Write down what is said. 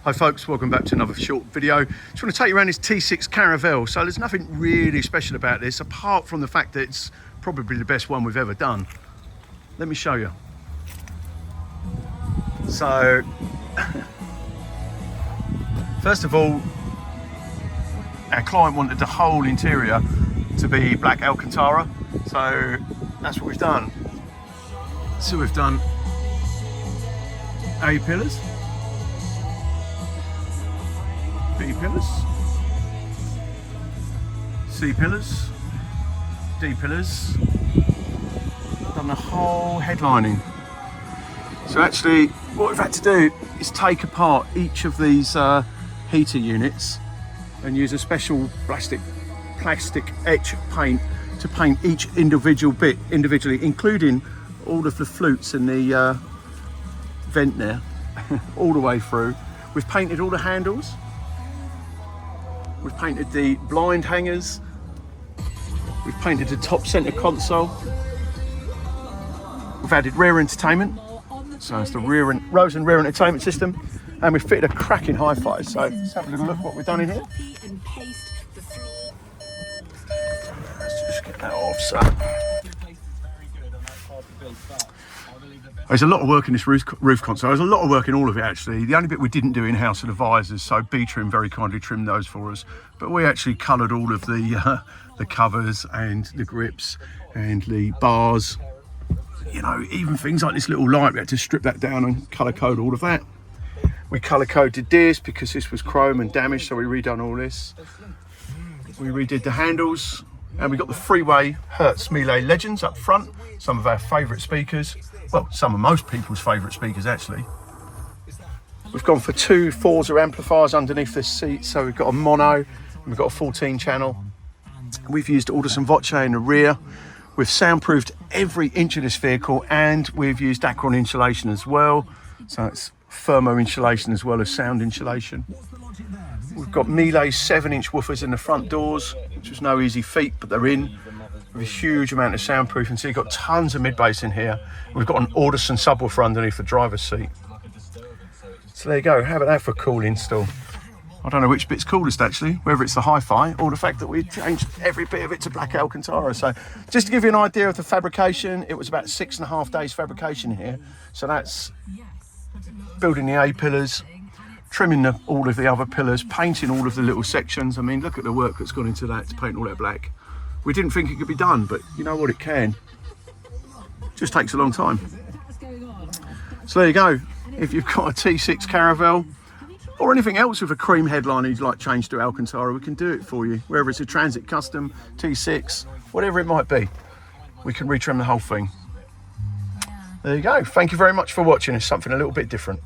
Hi folks, welcome back to another short video. Just want to take you around this T6 Caravelle. So there's nothing really special about this apart from the fact that it's probably the best one we've ever done. Let me show you. So first of all, our client wanted the whole interior to be black Alcantara, so that's what we've done. So we've done A pillars, B pillars, C pillars, D pillars, done the whole headlining. So actually what we've had to do is take apart each of these heater units and use a special plastic etch paint to paint each individual bit individually, including all of the flutes and the vent there all the way through. We've painted all the handles. We've painted the blind hangers. We've painted the top center console. We've added rear entertainment. So it's the Rose and rear entertainment system. And we've fitted a cracking hi-fi. So let's have a little look what we've done in here. Let's just get that off. So there's a lot of work in this roof console. There's a lot of work in all of it actually. The only bit we didn't do in-house are the visors, so B-Trim very kindly trimmed those for us. But we actually coloured all of the covers and the grips and the bars. You know, even things like this little light, we had to strip that down and colour code all of that. We colour coded this because this was chrome and damaged, so we redone all this. We redid the handles, and we got the three-way Hertz Mille Legends up front, some of our favourite speakers. Well, some of most people's favourite speakers actually. We've gone for two Forza amplifiers underneath this seat, so we've got a mono and we've got a 14 channel. We've used Audison Voce in the rear. We've soundproofed every inch of this vehicle, and we've used Acron insulation as well, so it's thermo insulation as well as sound insulation. We've got Miele 7-inch woofers in the front doors, which was no easy feat, but they're in. With a huge amount of soundproofing, so you've got tons of mid-bass in here. We've got an Audison subwoofer underneath the driver's seat. So there you go, how about that for a cool install? I don't know which bit's coolest actually, whether it's the hi-fi or the fact that we changed every bit of it to black Alcantara. So just to give you an idea of the fabrication, it was about 6.5 days fabrication here. So that's building the A pillars, trimming all of the other pillars, painting all of the little sections. I mean, look at the work that's gone into that to paint all that black. We didn't think it could be done, but you know what, it can. It just takes a long time. So there you go. If you've got a T6 Caravelle or anything else with a cream headline you'd like changed to Alcantara, we can do it for you. Whether it's a Transit Custom, T6, whatever it might be, we can retrim the whole thing. There you go. Thank you very much for watching. It's something a little bit different.